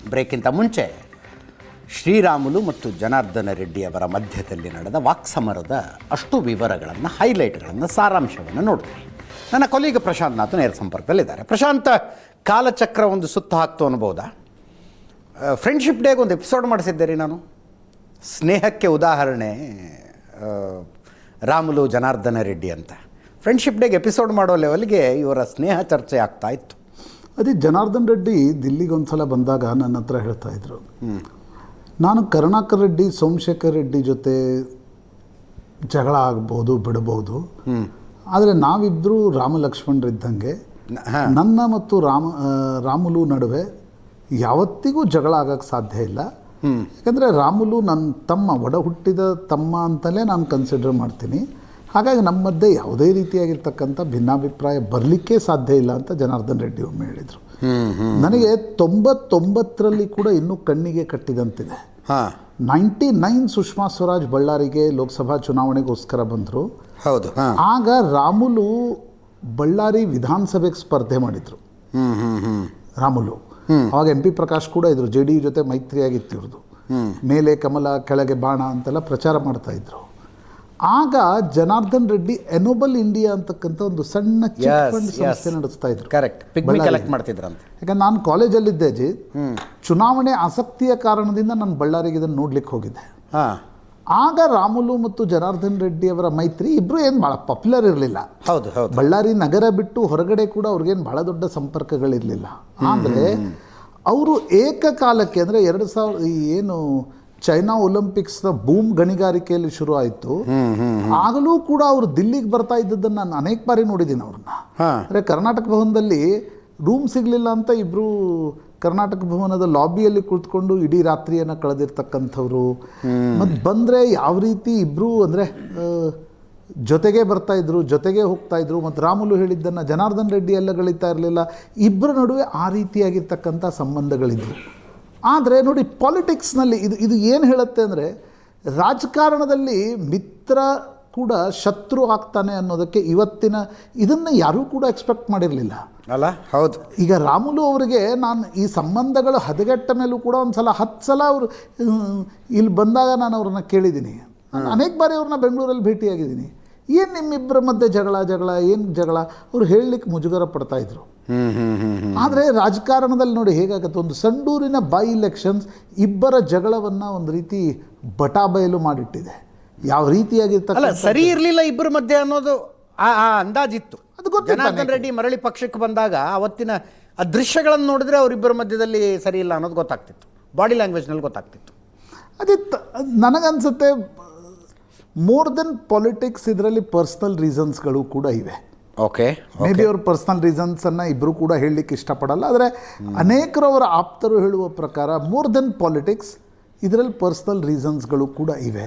ಬ್ರೇಕ್ಗಿಂತ ಮುಂಚೆ ಶ್ರೀರಾಮುಲು ಮತ್ತು ಜನಾರ್ದನ ರೆಡ್ಡಿ ಅವರ ಮಧ್ಯದಲ್ಲಿ ನಡೆದ ವಾಕ್ಸಮರದ ಅಷ್ಟು ವಿವರಗಳನ್ನು, ಹೈಲೈಟ್ಗಳನ್ನು, ಸಾರಾಂಶವನ್ನು ನೋಡಿದ್ವಿ. ನನ್ನ ಕೊಲೀಗ ಪ್ರಶಾಂತ್ ನಾಥ್ ನೇರ ಸಂಪರ್ಕದಲ್ಲಿದ್ದಾರೆ. ಪ್ರಶಾಂತ್, ಕಾಲಚಕ್ರ ಒಂದು ಸುತ್ತ ಹಾಕ್ತು ಅನ್ಬೋದಾ? ಫ್ರೆಂಡ್ಶಿಪ್ ಡೇಗೆ ಒಂದು ಎಪಿಸೋಡ್ ಮಾಡಿಸಿದ್ದೆ ನಾನು. ಸ್ನೇಹಕ್ಕೆ ಉದಾಹರಣೆ ರಾಮುಲು ಜನಾರ್ದನ ರೆಡ್ಡಿ ಅಂತ. ಫ್ರೆಂಡ್ಶಿಪ್ ಡೇಗೆ ಎಪಿಸೋಡ್ ಮಾಡೋ ಲೆವೆಲ್ಗೆ ಇವರ ಸ್ನೇಹ ಚರ್ಚೆ ಆಗ್ತಾ ಇತ್ತು. ಅದೇ ಜನಾರ್ದನ್ ರೆಡ್ಡಿ ದಿಲ್ಲಿಗೆ ಒಂದು ಸಲ ಬಂದಾಗ ನನ್ನ ಹತ್ರ ಹೇಳ್ತಾಯಿದ್ರು, ನಾನು ಕರುಣಾಕರ್ ರೆಡ್ಡಿ, ಸೋಮಶೇಖರ್ ರೆಡ್ಡಿ ಜೊತೆ ಜಗಳ ಆಗ್ಬೋದು, ಬಿಡ್ಬೋದು, ಆದರೆ ನಾವಿಬ್ಬರು ರಾಮ ಲಕ್ಷ್ಮಣರಿದ್ದಂಗೆ ನನ್ನ ಮತ್ತು ರಾಮುಲು ನಡುವೆ ಯಾವತ್ತಿಗೂ ಜಗಳ ಆಗೋಕ್ಕೆ ಸಾಧ್ಯ ಇಲ್ಲ. ಯಾಕಂದರೆ ರಾಮುಲು ನನ್ನ ತಮ್ಮ, ಒಡ ಹುಟ್ಟಿದ ತಮ್ಮ ಅಂತಲೇ ನಾನು ಕನ್ಸಿಡರ್ ಮಾಡ್ತೀನಿ. ಹಾಗಾಗಿ ನಮ್ಮ ಮಧ್ಯೆ ಯಾವುದೇ ರೀತಿಯಾಗಿರ್ತಕ್ಕಂಥ ಭಿನ್ನಾಭಿಪ್ರಾಯ ಬರಲಿಕ್ಕೆ ಸಾಧ್ಯ ಇಲ್ಲ ಅಂತ ಜನಾರ್ದನ್ ರೆಡ್ಡಿ ಒಮ್ಮೆ ಹೇಳಿದರು. ನನಗೆ 99ರಲ್ಲಿ ಕೂಡ ಇನ್ನೂ ಕಣ್ಣಿಗೆ ಕಟ್ಟಿದಂತಿದೆ. 99 ಸುಷ್ಮಾ ಸ್ವರಾಜ್ ಬಳ್ಳಾರಿಗೆ ಲೋಕಸಭಾ ಚುನಾವಣೆಗೋಸ್ಕರ ಬಂದರು. ಹೌದು. ಆಗ ರಾಮುಲು ಬಳ್ಳಾರಿ ವಿಧಾನಸಭೆಗೆ ಸ್ಪರ್ಧೆ ಮಾಡಿದರು. ರಾಮುಲು ಅವಾಗ MP ಪ್ರಕಾಶ್ ಕೂಡ ಇದ್ರು, JDU ಜೊತೆ ಮೈತ್ರಿಯಾಗಿತ್ತು ಇವ್ರದ್ದು. ಮೇಲೆ ಕಮಲ ಕೆಳಗೆ ಬಾಣ ಅಂತೆಲ್ಲ ಪ್ರಚಾರ ಮಾಡ್ತಾ ಇದ್ರು. ಆಗ ಜನಾರ್ದನ್ ರೆಡ್ಡಿ ಎನೋಬಲ್ ಇಂಡಿಯಾ ಅಂತಕ್ಕಂಥ ಒಂದು ಸಣ್ಣ ಸಂಸ್ಥೆ ನಡೆಸ್ತಾ ಇದ್ರು. ಯಾಕಂದ್ರೆ ನಾನು ಕಾಲೇಜಲ್ಲಿದ್ದೆ ಜಿ, ಚುನಾವಣೆ ಆಸಕ್ತಿಯ ಕಾರಣದಿಂದ ನಾನು ಬಳ್ಳಾರಿಗೆ ಇದನ್ನು ನೋಡ್ಲಿಕ್ಕೆ ಹೋಗಿದ್ದೆ. ಆಗ ರಾಮುಲು ಮತ್ತು ಜನಾರ್ದನ್ ರೆಡ್ಡಿ ಅವರ ಮೈತ್ರಿ ಇಬ್ರು ಏನು ಭಾಳ ಪಾಪ್ಯುಲರ್ ಇರಲಿಲ್ಲ. ಬಳ್ಳಾರಿ ನಗರ ಬಿಟ್ಟು ಹೊರಗಡೆ ಕೂಡ ಅವ್ರಿಗೇನು ಭಾಳ ದೊಡ್ಡ ಸಂಪರ್ಕಗಳಿರಲಿಲ್ಲ. ಆದರೆ ಅವರು ಏಕಕಾಲಕ್ಕೆ, ಅಂದರೆ 2000 ಏನು ಚೈನಾ ಒಲಿಂಪಿಕ್ಸ್ನ ಬೂಮ್ ಗಣಿಗಾರಿಕೆಯಲ್ಲಿ ಶುರು ಆಯಿತು, ಆಗಲೂ ಕೂಡ ಅವರು ದಿಲ್ಲಿಗೆ ಬರ್ತಾ ಇದ್ದದ್ದನ್ನು ನಾನು ಅನೇಕ ಬಾರಿ ನೋಡಿದ್ದೀನಿ ಅವ್ರನ್ನ. ಅಂದರೆ ಕರ್ನಾಟಕ ಭವನದಲ್ಲಿ ರೂಮ್ ಸಿಗಲಿಲ್ಲ ಅಂತ ಇಬ್ಬರು ಕರ್ನಾಟಕ ಭವನದ ಲಾಬಿಯಲ್ಲಿ ಕುಳಿತುಕೊಂಡು ಇಡೀ ರಾತ್ರಿಯನ್ನು ಕಳೆದಿರ್ತಕ್ಕಂಥವ್ರು. ಮತ್ತು ಬಂದರೆ ಯಾವ ರೀತಿ ಇಬ್ಬರು ಅಂದರೆ ಜೊತೆಗೆ ಬರ್ತಾಯಿದ್ರು, ಜೊತೆಗೆ ಹೋಗ್ತಾಯಿದ್ರು. ಮತ್ತು ರಾಮುಲು ಹೇಳಿದ್ದನ್ನು ಜನಾರ್ದನ್ ರೆಡ್ಡಿ ಎಲ್ಲ ಗಳಿತಾ ಇರಲಿಲ್ಲ. ಇಬ್ಬರ ನಡುವೆ ಆ ರೀತಿಯಾಗಿರ್ತಕ್ಕಂಥ ಸಂಬಂಧಗಳಿದ್ವು. ಆದರೆ ನೋಡಿ, ಪಾಲಿಟಿಕ್ಸ್ನಲ್ಲಿ ಇದು ಏನು ಹೇಳುತ್ತೆ ಅಂದರೆ, ರಾಜಕಾರಣದಲ್ಲಿ ಮಿತ್ರ ಕೂಡ ಶತ್ರು ಆಗ್ತಾನೆ ಅನ್ನೋದಕ್ಕೆ ಇದನ್ನು ಯಾರೂ ಕೂಡ ಎಕ್ಸ್ಪೆಕ್ಟ್ ಮಾಡಿರಲಿಲ್ಲ ಅಲ್ಲ. ಹೌದು. ಈಗ ರಾಮುಲು ಅವರಿಗೆ ನಾನು ಈ ಸಂಬಂಧಗಳು ಹದಗೆಟ್ಟ ಮೇಲೂ ಕೂಡ 10 ಸಲ ಅವರು ಇಲ್ಲಿ ಬಂದಾಗ ನಾನು ಅವ್ರನ್ನ ಕೇಳಿದ್ದೀನಿ. ನಾನು ಅನೇಕ ಬಾರಿ ಅವ್ರನ್ನ ಬೆಂಗಳೂರಲ್ಲಿ ಭೇಟಿಯಾಗಿದ್ದೀನಿ. ಏನು ನಿಮ್ಮಿಬ್ಬರ ಮಧ್ಯೆ ಜಗಳ ಏನು ಜಗಳ ಅವ್ರು ಹೇಳಲಿಕ್ಕೆ ಮುಜುಗರ ಪಡ್ತಾಯಿದ್ರು. ಆದರೆ ರಾಜಕಾರಣದಲ್ಲಿ ನೋಡಿ ಹೇಗಾಗತ್ತೆ, ಒಂದು ಸಂಡೂರಿನ ಬೈ ಇಲೆಕ್ಷನ್ಸ್ ಇಬ್ಬರ ಜಗಳವನ್ನು ಒಂದು ರೀತಿ ಬಟಾಬಯಲು ಮಾಡಿಟ್ಟಿದೆ. ಯಾವ ರೀತಿಯಾಗಿರ್ತಕ್ಕಂಥ ಸರಿ ಇರಲಿಲ್ಲ ಇಬ್ಬರ ಮಧ್ಯೆ ಅನ್ನೋದು ಅಂದಾಜಿತ್ತು. ಅದು ಜನಾರ್ದನ್ ರೆಡ್ಡಿ ಮರಳಿ ಪಕ್ಷಕ್ಕೆ ಬಂದಾಗ ಅವತ್ತಿನ ಆ ದೃಶ್ಯಗಳನ್ನು ನೋಡಿದ್ರೆ ಅವರಿಬ್ಬರ ಮಧ್ಯದಲ್ಲಿ ಸರಿ ಇಲ್ಲ ಅನ್ನೋದು ಗೊತ್ತಾಗ್ತಿತ್ತು. ಬಾಡಿ ಲ್ಯಾಂಗ್ವೇಜ್ನಲ್ಲಿ ಗೊತ್ತಾಗ್ತಿತ್ತು. ಅದೇ ನನಗನ್ಸುತ್ತೆ ಮೋರ್ ದೆನ್ ಪಾಲಿಟಿಕ್ಸ್ ಇದರಲ್ಲಿ ಪರ್ಸ್ನಲ್ ರೀಸನ್ಸ್ಗಳು ಕೂಡ ಇವೆ. ಮೇ ಬಿ ಅವ್ರ ಪರ್ಸ್ನಲ್ ರೀಸನ್ಸನ್ನು ಇಬ್ಬರು ಕೂಡ ಹೇಳಲಿಕ್ಕೆ ಇಷ್ಟಪಡಲ್ಲ. ಆದರೆ ಅನೇಕರು ಅವರ ಆಪ್ತರು ಹೇಳುವ ಪ್ರಕಾರ ಮೋರ್ ದೆನ್ ಪಾಲಿಟಿಕ್ಸ್ ಇದರಲ್ಲಿ ಪರ್ಸ್ನಲ್ ರೀಸನ್ಸ್ಗಳು ಕೂಡ ಇವೆ.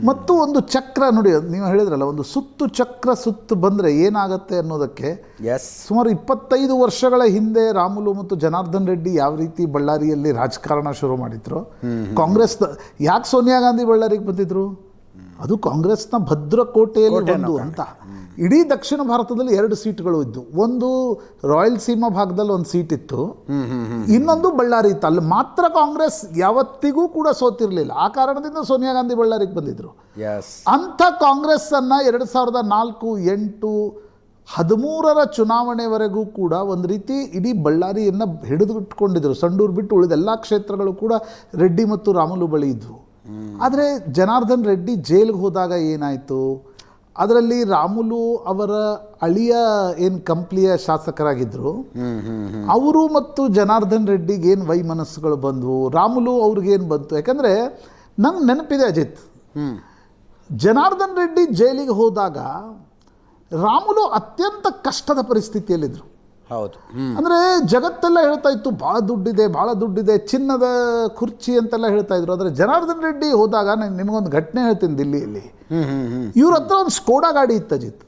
ಮತ್ತು ಒಂದು ಚಕ್ರ ನೋಡಿ, ನೀವು ಹೇಳಿದ್ರಲ್ಲ, ಒಂದು ಚಕ್ರ ಸುತ್ತು ಬಂದರೆ ಏನಾಗುತ್ತೆ ಅನ್ನೋದಕ್ಕೆ ಸುಮಾರು 25 ವರ್ಷಗಳ ಹಿಂದೆ ರಾಮುಲು ಮತ್ತು ಜನಾರ್ದನ್ ರೆಡ್ಡಿ ಯಾವ ರೀತಿ ಬಳ್ಳಾರಿಯಲ್ಲಿ ರಾಜಕಾರಣ ಶುರು ಮಾಡಿದ್ರು. ಕಾಂಗ್ರೆಸ್ ಯಾಕೆ ಸೋನಿಯಾ ಗಾಂಧಿ ಬಳ್ಳಾರಿಗೆ ಬಂದಿದ್ರು? ಅದು ಕಾಂಗ್ರೆಸ್ನ ಭದ್ರಕೋಟೆಯಲ್ಲಿ ಒಂದು ಅಂತ. ಇಡೀ ದಕ್ಷಿಣ ಭಾರತದಲ್ಲಿ 2 ಸೀಟ್ಗಳು ಇದ್ದು, ಒಂದು ರಾಯಲಸೀಮಾ ಭಾಗದಲ್ಲಿ ಒಂದು ಸೀಟ್ ಇತ್ತು, ಇನ್ನೊಂದು ಬಳ್ಳಾರಿ ಇತ್ತು. ಅಲ್ಲಿ ಮಾತ್ರ ಕಾಂಗ್ರೆಸ್ ಯಾವತ್ತಿಗೂ ಕೂಡ ಸೋತಿರಲಿಲ್ಲ. ಆ ಕಾರಣದಿಂದ ಸೋನಿಯಾ ಗಾಂಧಿ ಬಳ್ಳಾರಿಗೆ ಬಂದಿದ್ರು. ಅಂಥ ಕಾಂಗ್ರೆಸ್ಸನ್ನು 2004, 8, 13ರ ಚುನಾವಣೆವರೆಗೂ ಕೂಡ ಒಂದು ರೀತಿ ಇಡೀ ಬಳ್ಳಾರಿಯನ್ನು ಹಿಡಿದುಟ್ಕೊಂಡಿದ್ರು. ಸಂಡೂರು ಬಿಟ್ಟು ಉಳಿದ ಎಲ್ಲ ಕ್ಷೇತ್ರಗಳು ಕೂಡ ರೆಡ್ಡಿ ಮತ್ತು ರಾಮುಲು ಬಳಿ ಇದ್ವು. ಆದರೆ ಜನಾರ್ದನ್ ರೆಡ್ಡಿ ಜೈಲಿಗೆ ಹೋದಾಗ ಏನಾಯಿತು, ಅದರಲ್ಲಿ ರಾಮುಲು ಅವರ ಅಳಿಯ ಏನು ಕಂಪ್ಲಿಯ ಶಾಸಕರಾಗಿದ್ದರು, ಅವರು ಮತ್ತು ಜನಾರ್ದನ್ ರೆಡ್ಡಿಗೆ ಏನು ವೈಮನಸ್ಸುಗಳು ಬಂದವು, ರಾಮುಲು ಅವ್ರಿಗೇನು ಬಂತು. ಯಾಕಂದರೆ ನಂಗೆ ನೆನಪಿದೆ ಅಜಿತ್, ಜನಾರ್ದನ್ ರೆಡ್ಡಿ ಜೈಲಿಗೆ ಹೋದಾಗ ರಾಮುಲು ಅತ್ಯಂತ ಕಷ್ಟದ ಪರಿಸ್ಥಿತಿಯಲ್ಲಿದ್ದರು. ಹೌದು. ಅಂದರೆ ಜಗತ್ತೆಲ್ಲ ಹೇಳ್ತಾ ಇತ್ತು ಭಾಳ ದುಡ್ಡಿದೆ, ಚಿನ್ನದ ಕುರ್ಚಿ ಅಂತೆಲ್ಲ ಹೇಳ್ತಾ ಇದ್ರು. ಆದರೆ ಜನಾರ್ದನ್ ರೆಡ್ಡಿ ಹೋದಾಗ ನಾನು ನಿಮಗೊಂದು ಘಟನೆ ಹೇಳ್ತೀನಿ. ದಿಲ್ಲಿಯಲ್ಲಿ ಇವ್ರ ಹತ್ರ ಒಂದು ಸ್ಕೋಡಾ ಗಾಡಿ ಇತ್ತು ಅಜಿತ್.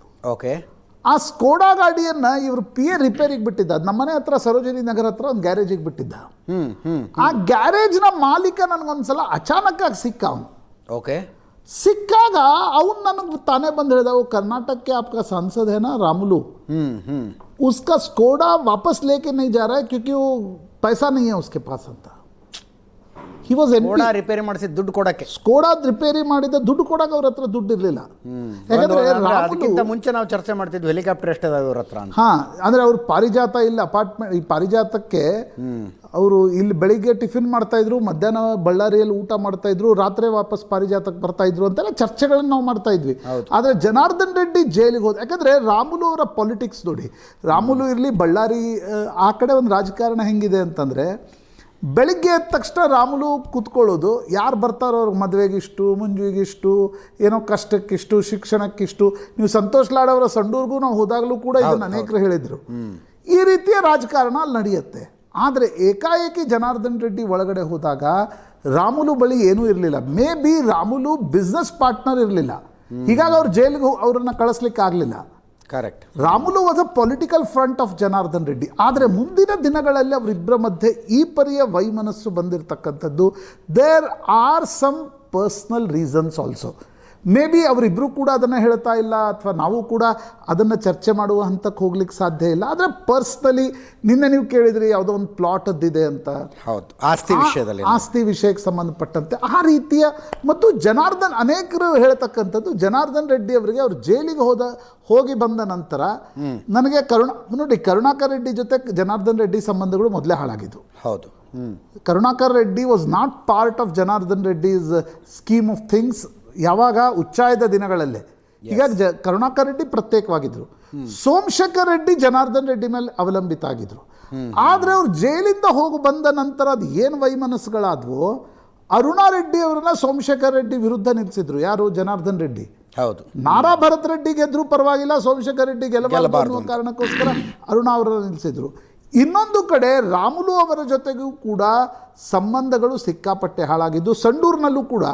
ಆ ಸ್ಕೋಡಾ ಗಾಡಿಯನ್ನು ಇವರು PA ರಿಪೇರಿಗೆ ಬಿಟ್ಟಿದ್ದ. ನಮ್ಮನೆ ಹತ್ರ ಸರೋಜಿನಿ ನಗರ ಹತ್ರ ಒಂದು ಗ್ಯಾರೇಜಿಗೆ ಬಿಟ್ಟಿದ್ದ. ಆ ಗ್ಯಾರೇಜ್ನ ಮಾಲೀಕ ನನಗೊಂದ್ಸಲ ಅಚಾನಕ್ಕಾಗಿ ಸಿಕ್ಕ ಅವನು. ಸಿಕ್ಕಾಗ ಅವನು ನನಗೆ ತಾನೇ ಬಂದು ಹೇಳಿದ, कर्नाटक के आपका सांसद है ना रामुलू, उसका स्कोडा वापस लेके नहीं जा रहा है क्योंकि वो पैसा नहीं है उसके पास ಅಂತ. ಹಿ ವಾಸ್ ಸ್ಕೋಡಾ ರಿಪೇರಿ ಮಾಡಿಸಿ ದುಡ್ಡು ಕೊಡಕ್ಕೆ. ಸ್ಕೋಡಾ ರಿಪೇರಿ ಮಾಡಿದ ದುಡ್ಡು ಕೊಡಕ್ಕೆ ಅವ್ರ ಹತ್ರ ದುಡ್ಡು ಇರಲಿಲ್ಲ. ಯಾಕಂದ್ರೆ ಅದಕ್ಕಿಂತ ಮುಂಚೆ ನಾವು ಚರ್ಚೆ ಮಾಡ್ತಿದ್ವಿ ಹೆಲಿಕಾಪ್ಟರ್ ಎಷ್ಟಿದೆ ಅವ್ರ ಹತ್ರ ಅಂತ. ಹಾಂ, ಅಂದರೆ ಅವ್ರು ಪಾರಿಜಾತ ಇಲ್ಲಿ ಅಪಾರ್ಟ್ಮೆಂಟ್, ಈ ಪಾರಿಜಾತಕ್ಕೆ ಅವರು ಇಲ್ಲಿ ಬೆಳಿಗ್ಗೆ ಟಿಫಿನ್ ಮಾಡ್ತಾ ಇದ್ರು, ಮಧ್ಯಾಹ್ನ ಬಳ್ಳಾರಿಯಲ್ಲಿ ಊಟ ಮಾಡ್ತಾ ಇದ್ರು, ರಾತ್ರಿ ವಾಪಸ್ ಪಾರಿಜಾತಕ್ಕೆ ಬರ್ತಾ ಇದ್ರು ಅಂತೆಲ್ಲ ಚರ್ಚೆಗಳನ್ನು ನಾವು ಮಾಡ್ತಾ ಇದ್ವಿ. ಆದರೆ ಜನಾರ್ದನ್ ರೆಡ್ಡಿ ಜೈಲಿಗೆ ಹೋದ. ಯಾಕಂದರೆ ರಾಮುಲು ಅವರ ಪಾಲಿಟಿಕ್ಸ್ ನೋಡಿ, ರಾಮುಲು ಇರಲಿ ಬಳ್ಳಾರಿ ಆ ಕಡೆ ಒಂದು ರಾಜಕಾರಣ ಹೆಂಗಿದೆ ಅಂತಂದರೆ, ಬೆಳಿಗ್ಗೆ ಎದ್ದ ತಕ್ಷಣ ರಾಮುಲು ಕೂತ್ಕೊಳ್ಳೋದು, ಯಾರು ಬರ್ತಾರೋ ಅವ್ರಿಗೆ ಮದುವೆಗಿಷ್ಟು, ಮುಂಜುವಿಗಿಷ್ಟು, ಏನೋ ಕಷ್ಟಕ್ಕಿಷ್ಟು, ಶಿಕ್ಷಣಕ್ಕಿಷ್ಟು. ನೀವು ಸಂತೋಷ್ ಲಾಡ್ ಅವರ ಸಂಡೂರ್ಗೂ ನಾವು ಹೋದಾಗಲೂ ಕೂಡ ಇದನ್ನು ಅನೇಕರು ಹೇಳಿದರು. ಈ ರೀತಿಯ ರಾಜಕಾರಣ ಅಲ್ಲಿ ನಡೆಯುತ್ತೆ. ಆದರೆ ಏಕಾಏಕಿ ಜನಾರ್ದನ್ ರೆಡ್ಡಿ ಒಳಗಡೆ ಹೋದಾಗ ರಾಮುಲು ಬಳಿ ಏನೂ ಇರಲಿಲ್ಲ. Maybe Ramulu business partner ಇರಲಿಲ್ಲ, ಹೀಗಾಗಿ ಅವ್ರು ಜೈಲಿಗೆ ಅವರನ್ನು ಕಳಿಸ್ಲಿಕ್ಕೆ ಆಗಲಿಲ್ಲ. Correct. Ramulu was a political front of Janardhan Reddy. ಆದರೆ ಮುಂದಿನ ದಿನಗಳಲ್ಲಿ ಅವರಿಬ್ಬರ ಮಧ್ಯೆ ಈ ಪರಿಯ ವೈಮನಸ್ಸು ಬಂದಿರತಕ್ಕಂಥದ್ದು. There are some personal reasons also. Maybe ಅವರಿಬ್ಬರು ಕೂಡ ಅದನ್ನು ಹೇಳ್ತಾ ಇಲ್ಲ, ಅಥವಾ ನಾವು ಕೂಡ ಅದನ್ನು ಚರ್ಚೆ ಮಾಡುವ ಹಂತಕ್ಕೆ ಹೋಗ್ಲಿಕ್ಕೆ ಸಾಧ್ಯ ಇಲ್ಲ. ಆದರೆ ಪರ್ಸ್ನಲಿ ನಿನ್ನೆ ನೀವು ಕೇಳಿದ್ರಿ ಯಾವುದೋ ಒಂದು ಪ್ಲಾಟ್ ಅದ್ದಿದೆ ಅಂತ. ಹೌದು, ಆಸ್ತಿ ವಿಷಯದಲ್ಲಿ, ಆಸ್ತಿ ವಿಷಯಕ್ಕೆ ಸಂಬಂಧಪಟ್ಟಂತೆ ಆ ರೀತಿಯ. ಮತ್ತು ಅನೇಕರು ಹೇಳ್ತಕ್ಕಂಥದ್ದು ಜನಾರ್ದನ್ ರೆಡ್ಡಿ ಅವರಿಗೆ ಅವ್ರು ಜೈಲಿಗೆ ಹೋಗಿ ಬಂದ ನಂತರ ನನಗೆ ಕರುಣಾಕರ್ ರೆಡ್ಡಿ ಜೊತೆ ಜನಾರ್ದನ್ ರೆಡ್ಡಿ ಸಂಬಂಧಗಳು ಮೊದಲೇ ಹಾಳಾಗಿದ್ವು. ಹೌದು. Karunakar Reddy was not part of Janardhan Reddy's scheme of things ಯಾವಾಗ ಉಚ್ಚಾಯದ ದಿನಗಳಲ್ಲೇ. ಹೀಗಾಗಿ ಕರುಣಾಕರ್ ರೆಡ್ಡಿ ಪ್ರತ್ಯೇಕವಾಗಿದ್ದರು. ಸೋಮಶೇಖರ್ ರೆಡ್ಡಿ ಜನಾರ್ದನ್ ರೆಡ್ಡಿ ಮೇಲೆ ಅವಲಂಬಿತ ಆಗಿದ್ರು. ಆದರೆ ಅವ್ರು ಜೈಲಿಂದ ಹೋಗಿ ಬಂದ ನಂತರ ಅದು ಏನು ವೈಮನಸ್ಸುಗಳಾದವು, ಅರುಣಾ ರೆಡ್ಡಿ ಅವರನ್ನ ಸೋಮಶೇಖರ್ ರೆಡ್ಡಿ ವಿರುದ್ಧ ನಿಲ್ಲಿಸಿದ್ರು. ಯಾರು? ಜನಾರ್ದನ್ ರೆಡ್ಡಿ. ಹೌದು. ನಾರಾ ಭರತ್ ರೆಡ್ಡಿ ಗೆದ್ರೂ ಪರವಾಗಿಲ್ಲ, ಸೋಮಶೇಖರ್ ರೆಡ್ಡಿ ಗೆಲ್ಲಬಾರದು ಅನ್ನೋ ಕಾರಣಕ್ಕೋಸ್ಕರ ಅರುಣಾ ಅವರನ್ನು ನಿಲ್ಲಿಸಿದ್ರು. ಇನ್ನೊಂದು ಕಡೆ ರಾಮುಲು ಅವರ ಜೊತೆಗೂ ಕೂಡ ಸಂಬಂಧಗಳು ಸಿಕ್ಕಾಪಟ್ಟೆ ಹಾಳಾಗಿದ್ದು. ಸಂಡೂರಿನಲ್ಲೂ ಕೂಡ,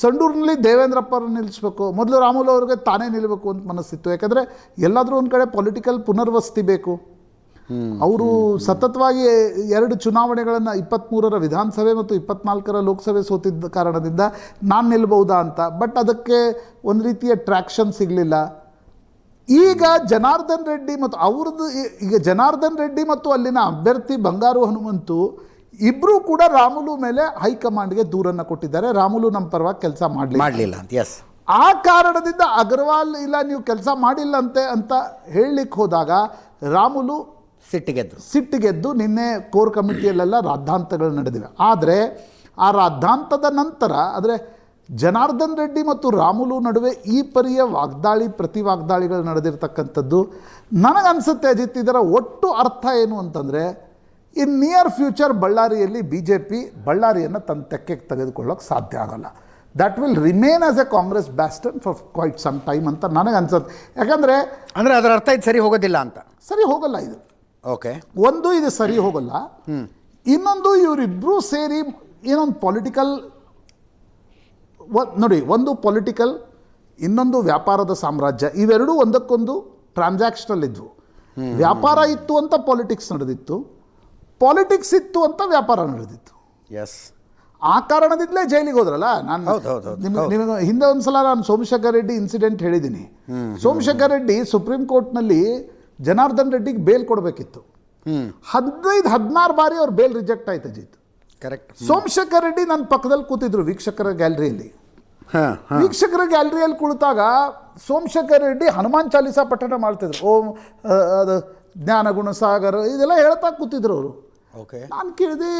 ಸಂಡೂರಿನಲ್ಲಿ ದೇವೇಂದ್ರಪ್ಪರನ್ನು ನಿಲ್ಲಿಸಬೇಕು, ಮೊದಲು ರಾಮುಲು ಅವ್ರಿಗೆ ತಾನೇ ನಿಲ್ಲಬೇಕು ಅಂತ ಮನಸ್ಸಿತ್ತು. ಯಾಕಂದರೆ ಎಲ್ಲಾದರೂ ಒಂದು ಕಡೆ ಪೊಲಿಟಿಕಲ್ ಪುನರ್ವಸತಿ ಬೇಕು. ಅವರು ಸತತವಾಗಿ 2 ಚುನಾವಣೆಗಳನ್ನು 23ರ ವಿಧಾನಸಭೆ ಮತ್ತು 24ರ ಲೋಕಸಭೆ ಸೋತಿದ್ದ ಕಾರಣದಿಂದ ನಾನು ನಿಲ್ಲಬಹುದಾ ಅಂತ. ಬಟ್ ಅದಕ್ಕೆ ಒಂದು ರೀತಿಯ ಟ್ರ್ಯಾಕ್ಷನ್ ಸಿಗಲಿಲ್ಲ. ಈಗ ಜನಾರ್ದನ್ ರೆಡ್ಡಿ ಮತ್ತು ಅವ್ರದ್ದು, ಈಗ ಜನಾರ್ದನ್ ರೆಡ್ಡಿ ಮತ್ತು ಅಲ್ಲಿನ ಅಭ್ಯರ್ಥಿ ಬಂಗಾರು ಹನುಮಂತು ಇಬ್ಬರೂ ಕೂಡ ರಾಮುಲು ಮೇಲೆ ಹೈಕಮಾಂಡ್ಗೆ ದೂರನ್ನು ಕೊಟ್ಟಿದ್ದಾರೆ. ರಾಮುಲು ನಮ್ಮ ಪರವಾಗಿ ಕೆಲಸ ಮಾಡಲಿಲ್ಲ ಅಂತ. ಎಸ್, ಆ ಕಾರಣದಿಂದ ಅಗರ್ವಾಲ್ ಇಲ್ಲ ನೀವು ಕೆಲಸ ಮಾಡಿಲ್ಲಂತೆ ಅಂತ ಹೇಳಲಿಕ್ಕೆ ಹೋದಾಗ ರಾಮುಲು ಸಿಟ್ಟಿಗೆದ್ದು ನಿನ್ನೆ ಕೋರ್ ಕಮಿಟಿಯಲ್ಲೆಲ್ಲ ರಾದ್ಧಾಂತಗಳು ನಡೆದಿವೆ. ಆದರೆ ಆ ರಾದ್ಧಾಂತದ ನಂತರ ಆದರೆ ಜನಾರ್ದನ್ ರೆಡ್ಡಿ ಮತ್ತು ರಾಮುಲು ನಡುವೆ ಈ ಪರಿಯ ಪ್ರತಿ ವಾಗ್ದಾಳಿಗಳು ನಡೆದಿರ್ತಕ್ಕಂಥದ್ದು. ನನಗನ್ಸುತ್ತೆ ಅಜಿತ್, ಇದರ ಒಟ್ಟು ಅರ್ಥ ಏನು ಅಂತಂದರೆ, ಇನ್ ನಿಯರ್ ಫ್ಯೂಚರ್ ಬಳ್ಳಾರಿಯಲ್ಲಿ BJP ಬಳ್ಳಾರಿಯನ್ನು ತನ್ನ ತೆಕ್ಕೆಗೆ ತೆಗೆದುಕೊಳ್ಳೋಕೆ ಸಾಧ್ಯ ಆಗೋಲ್ಲ. That will remain as a Congress bastion for quite some time ಅಂತ ನನಗನ್ಸುತ್ತೆ. ಯಾಕಂದರೆ ಅದರ ಅರ್ಥ ಇದು ಸರಿ ಹೋಗೋದಿಲ್ಲ ಅಂತ. ಸರಿ ಹೋಗಲ್ಲ ಇದು. ಓಕೆ, ಒಂದು ಇದು ಸರಿ ಹೋಗಲ್ಲ. ಇನ್ನೊಂದು ಇವರಿಬ್ಬರೂ ಸೇರಿ ಏನೊಂದು ಪೊಲಿಟಿಕಲ್ ನೋಡಿ, ಒಂದು ಪೊಲಿಟಿಕಲ್, ಇನ್ನೊಂದು ವ್ಯಾಪಾರದ ಸಾಮ್ರಾಜ್ಯ. ಇವೆರಡೂ ಒಂದಕ್ಕೊಂದು ಟ್ರಾನ್ಸಾಕ್ಷನಲ್ ಇದ್ವು. ವ್ಯಾಪಾರ ಇತ್ತು ಅಂತ ಪಾಲಿಟಿಕ್ಸ್ ನಡೆದಿತ್ತು, ಪಾಲಿಟಿಕ್ಸ್ ಇತ್ತು ಅಂತ ವ್ಯಾಪಾರ ನಡೆದಿತ್ತು. ಎಸ್, ಆ ಕಾರಣದಿಂದಲೇ ಜೈಲಿಗೆ ಹೋದ್ರಲ್ಲ. ನಾನು ನಿಮಗೆ ಹಿಂದೆ ಒಂದ್ಸಲ ನಾನು ಸೋಮಶೇಖರ್ ರೆಡ್ಡಿ ಇನ್ಸಿಡೆಂಟ್ ಹೇಳಿದ್ದೀನಿ. ಸೋಮಶೇಖರ್ ರೆಡ್ಡಿ ಸುಪ್ರೀಂ ಕೋರ್ಟ್ನಲ್ಲಿ ಜನಾರ್ದನ್ ರೆಡ್ಡಿಗೆ ಬೇಲ್ ಕೊಡಬೇಕಿತ್ತು. 15-16 ಬಾರಿ ಅವ್ರ ಬೇಲ್ ರಿಜೆಕ್ಟ್ ಆಯ್ತು ಅಜಿತ್. ಕರೆಕ್ಟ್. ಸೋಮಶೇಖರ್ ರೆಡ್ಡಿ ನನ್ನ ಪಕ್ಕದಲ್ಲಿ ಕೂತಿದ್ರು ವೀಕ್ಷಕರ ಗ್ಯಾಲರಿಯಲ್ಲಿ. ವೀಕ್ಷಕರ ಗ್ಯಾಲರಿಯಲ್ಲಿ ಕುಳಿತಾಗ ಸೋಮಶೇಖರ್ ರೆಡ್ಡಿ ಹನುಮಾನ್ ಚಾಲೀಸಾ ಪಠಣ ಮಾಡ್ತಿದ್ರು. ಓಂ ಅದು ಜ್ಞಾನ ಗುಣಸಾಗರ ಇದೆಲ್ಲ ಹೇಳ್ತಾ ಕೂತಿದ್ರು ಅವರು. ಓಕೆ, ನಾನು ಕೇಳಿದೆ.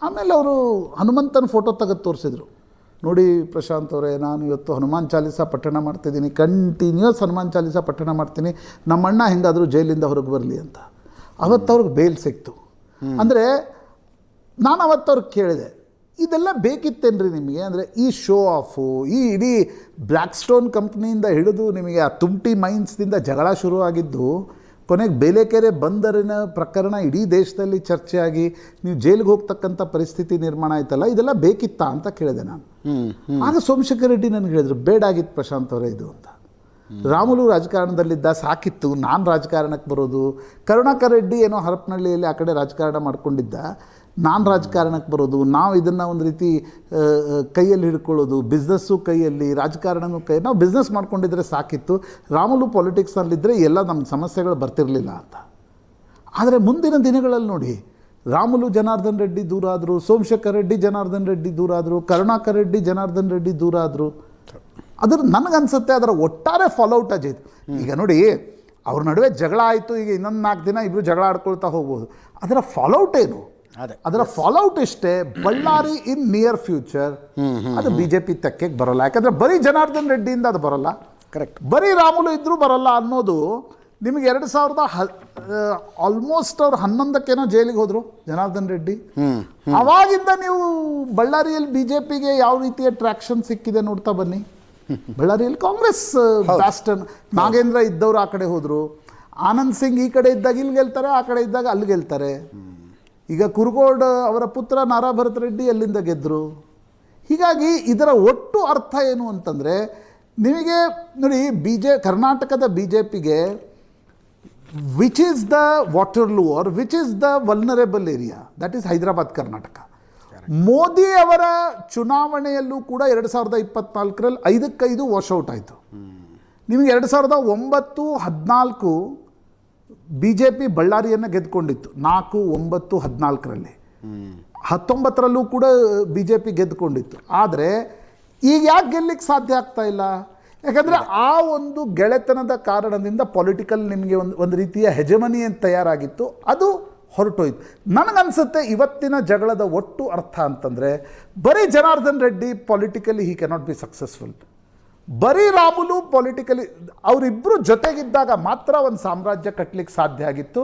ಆಮೇಲೆ ಅವರು ಹನುಮಂತನ ಫೋಟೋ ತೆಗೆದು ತೋರಿಸಿದ್ರು. ನೋಡಿ ಪ್ರಶಾಂತ್ ಅವರೇ, ನಾನು ಇವತ್ತು ಹನುಮಾನ್ ಚಾಲೀಸಾ ಪಠಣ ಮಾಡ್ತಿದ್ದೀನಿ, ಕಂಟಿನ್ಯೂಸ್ ಹನುಮಾನ್ ಚಾಲೀಸಾ ಪಠಣ ಮಾಡ್ತೀನಿ, ನಮ್ಮಣ್ಣ ಹೆಂಗಾದರೂ ಜೈಲಿಂದ ಹೊರಗೆ ಬರಲಿ ಅಂತ. ಅವತ್ತು ಅವ್ರಿಗೆ ಬೇಲ್ ಸಿಕ್ತು. ಅಂದರೆ ನಾನು ಅವತ್ತವ್ರಿಗೆ ಕೇಳಿದೆ, ಇದೆಲ್ಲ ಬೇಕಿತ್ತೇನ್ರಿ ನಿಮಗೆ? ಅಂದರೆ ಈ ಶೋ ಆಫು, ಈ ಇಡೀ ಬ್ಲ್ಯಾಕ್ ಸ್ಟೋನ್ ಕಂಪ್ನಿಯಿಂದ ಹಿಡಿದು ನಿಮಗೆ ಆ ತುಮ್ಟಿ ಮೈನ್ಸ್ದಿಂದ ಜಗಳ ಶುರುವಾಗಿದ್ದು, ಕೊನೆಗೆ ಬೇಲೆಕೆರೆ ಬಂದರಿನ ಪ್ರಕರಣ ಇಡೀ ದೇಶದಲ್ಲಿ ಚರ್ಚೆಯಾಗಿ ನೀವು ಜೈಲಿಗೆ ಹೋಗ್ತಕ್ಕಂಥ ಪರಿಸ್ಥಿತಿ ನಿರ್ಮಾಣ ಆಯ್ತಲ್ಲ, ಇದೆಲ್ಲ ಬೇಕಿತ್ತಾ ಅಂತ ಕೇಳಿದೆ ನಾನು. ಆಗ ಸೋಮಶೇಖರ್ ರೆಡ್ಡಿ ನನಗೆ ಹೇಳಿದ್ರು, ಬೇಡಾಗಿತ್ತು ಪ್ರಶಾಂತ್ ಅವರೇ ಇದು ಅಂತ. ರಾಮುಲು ರಾಜಕಾರಣದಲ್ಲಿದ್ದ, ಸಾಕಿತ್ತು ನಾನು ರಾಜಕಾರಣಕ್ಕೆ ಬರೋದು. ಕರುಣಾಕರ್ ರೆಡ್ಡಿ ಏನೋ ಹರಪನಹಳ್ಳಿಯಲ್ಲಿ ಆ ಕಡೆ ರಾಜಕಾರಣ ಮಾಡ್ಕೊಂಡಿದ್ದ, ನಾನು ರಾಜಕಾರಣಕ್ಕೆ ಬರೋದು, ನಾವು ಇದನ್ನು ಒಂದು ರೀತಿ ಕೈಯಲ್ಲಿ ಹಿಡ್ಕೊಳ್ಳೋದು, ಬಿಸ್ನೆಸ್ಸು ಕೈಯಲ್ಲಿ, ರಾಜಕಾರಣನೂ ಕೈ, ನಾವು ಬಿಸ್ನೆಸ್ ಮಾಡ್ಕೊಂಡಿದ್ರೆ ಸಾಕಿತ್ತು. ರಾಮುಲು ಪಾಲಿಟಿಕ್ಸ್ನಲ್ಲಿದ್ದರೆ ಎಲ್ಲ ನಮ್ಮ ಸಮಸ್ಯೆಗಳು ಬರ್ತಿರಲಿಲ್ಲ ಅಂತ. ಆದರೆ ಮುಂದಿನ ದಿನಗಳಲ್ಲಿ ನೋಡಿ, ರಾಮುಲು ಜನಾರ್ದನ್ ರೆಡ್ಡಿ ದೂರ ಆದರು, ಸೋಮಶೇಖರ್ ರೆಡ್ಡಿ ಜನಾರ್ದನ್ ರೆಡ್ಡಿ ದೂರ ಆದರು, ಕರುಣಾಕರ್ ರೆಡ್ಡಿ ಜನಾರ್ದನ್ ರೆಡ್ಡಿ ದೂರ ಆದರು. ನನಗನ್ಸುತ್ತೆ ಅದರ ಒಟ್ಟಾರೆ ಫಾಲೋಔಟ್ ಅಜಯ್. ಈಗ ನೋಡಿ, ಅವ್ರ ನಡುವೆ ಜಗಳ ಆಯಿತು, ಈಗ ಇನ್ನೊಂದು 4 ದಿನ ಇಬ್ಬರು ಜಗಳ ಆಡ್ಕೊಳ್ತಾ ಹೋಗ್ಬೋದು. ಅದರ ಫಾಲೋಔಟ್ ಏನು? ಅದರ ಫಾಲೋಔಟ್ ಇಷ್ಟೇ, ಬಳ್ಳಾರಿ ಇನ್ ನಿಯರ್ ಫ್ಯೂಚರ್ ಅದು BJP ತೆಕ್ಕೆಗೆ ಬರೋಲ್ಲ. ಯಾಕಂದರೆ ಬರೀ ಜನಾರ್ದನ್ ರೆಡ್ಡಿಯಿಂದ ಅದು ಬರೋಲ್ಲ, ಕರೆಕ್ಟ್, ಬರೀ ರಾಮುಲು ಇದ್ದರೂ ಬರೋಲ್ಲ ಅನ್ನೋದು ನಿಮಗೆ 2000 ಆಲ್ಮೋಸ್ಟ್ ಅವ್ರು 11ಕ್ಕೇನೋ ಜೈಲಿಗೆ ಹೋದರು ಜನಾರ್ದನ್ ರೆಡ್ಡಿ. ಅವಾಗಿಂದ ನೀವು ಬಳ್ಳಾರಿಯಲ್ಲಿ BJPಗೆ ಯಾವ ರೀತಿಯ ಟ್ರ್ಯಾಕ್ಷನ್ ಸಿಕ್ಕಿದೆ ನೋಡ್ತಾ ಬನ್ನಿ. ಬಳ್ಳಾರಿಯಲ್ಲಿ ಕಾಂಗ್ರೆಸ್ ಬ್ಯಾಸ್ಟನ್, ನಾಗೇಂದ್ರ ಇದ್ದವರು ಆ ಕಡೆ ಹೋದರು, ಆನಂದ್ ಸಿಂಗ್ ಈ ಕಡೆ ಇದ್ದಾಗ ಇಲ್ಲಿ ಗೆಲ್ತಾರೆ, ಆ ಕಡೆ ಇದ್ದಾಗ ಅಲ್ಲಿ ಗೆಲ್ತಾರೆ. ಈಗ ಕುರುಗೋಡ್ ಅವರ ಪುತ್ರ ನಾರಾ ಭರತ್ ರೆಡ್ಡಿ ಅಲ್ಲಿಂದ ಗೆದ್ದರು. ಹೀಗಾಗಿ ಇದರ ಒಟ್ಟು ಅರ್ಥ ಏನು ಅಂತಂದರೆ, ನಿಮಗೆ ನೋಡಿ, ಕರ್ನಾಟಕದ BJPಗೆ which is the Waterloo or which is the vulnerable area, that is Hyderabad Karnataka. Modi ಅವರ ಚುನಾವಣೆಯಲ್ಲೂ ಕೂಡ 2024ರಲ್ಲಿ 5-5 ವಾಶೌಟ್ ಆಯಿತು. ನಿಮಗೆ 2009-14 BJP ಬಳ್ಳಾರಿಯನ್ನು ಗೆದ್ದುಕೊಂಡಿತ್ತು, 4-9-14ರಲ್ಲಿ. 19ರಲ್ಲೂ ಕೂಡ BJP ಗೆದ್ದುಕೊಂಡಿತ್ತು. ಆದರೆ ಈಗ ಯಾಕೆ ಗೆಲ್ಲಕ್ಕೆ ಸಾಧ್ಯ ಆಗ್ತಾ ಇಲ್ಲ? ಯಾಕಂದರೆ ಆ ಒಂದು ಗೆಳೆತನದ ಕಾರಣದಿಂದ ಪೊಲಿಟಿಕಲ್ ನಿಮಗೆ ಒಂದು ರೀತಿಯ ಹೆಜಮನಿ ಅಂತ ತಯಾರಾಗಿತ್ತು, ಅದು ಹೊರಟೋಯ್ತು. ನನಗನ್ಸುತ್ತೆ ಇವತ್ತಿನ ಜಗಳದ ಒಟ್ಟು ಅರ್ಥ ಅಂತಂದರೆ, ಬರೀ Janardhan Reddy politically he cannot be successful, ಬರೀ ರಾಮುಲು ಪೊಲಿಟಿಕಲಿ ಅವರಿಬ್ಬರು ಜೊತೆಗಿದ್ದಾಗ ಮಾತ್ರ ಒಂದು ಸಾಮ್ರಾಜ್ಯ ಕಟ್ಟಲಿಕ್ಕೆ ಸಾಧ್ಯ ಆಗಿತ್ತು.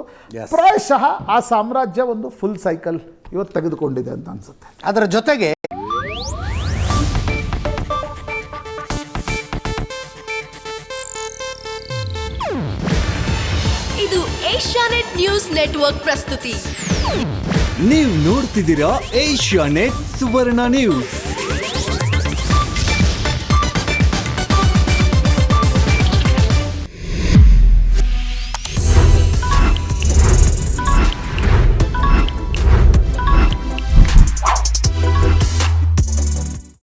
ಪ್ರಾಯಶಃ ಆ ಸಾಮ್ರಾಜ್ಯ ಒಂದು ಫುಲ್ ಸೈಕಲ್ ಇವತ್ತು ತೆಗೆದುಕೊಂಡಿದೆ ಅಂತ ಅನ್ಸುತ್ತೆ. ಅದರ ಜೊತೆಗೆ ಇದು ಏಷ್ಯಾನೆಟ್ ನ್ಯೂಸ್ ನೆಟ್ವರ್ಕ್ ಪ್ರಸ್ತುತಿ. ನೀವು ನೋಡ್ತಿದ್ದೀರಾ ಏಷ್ಯಾನೆಟ್ ಸುವರ್ಣ ನ್ಯೂಸ್.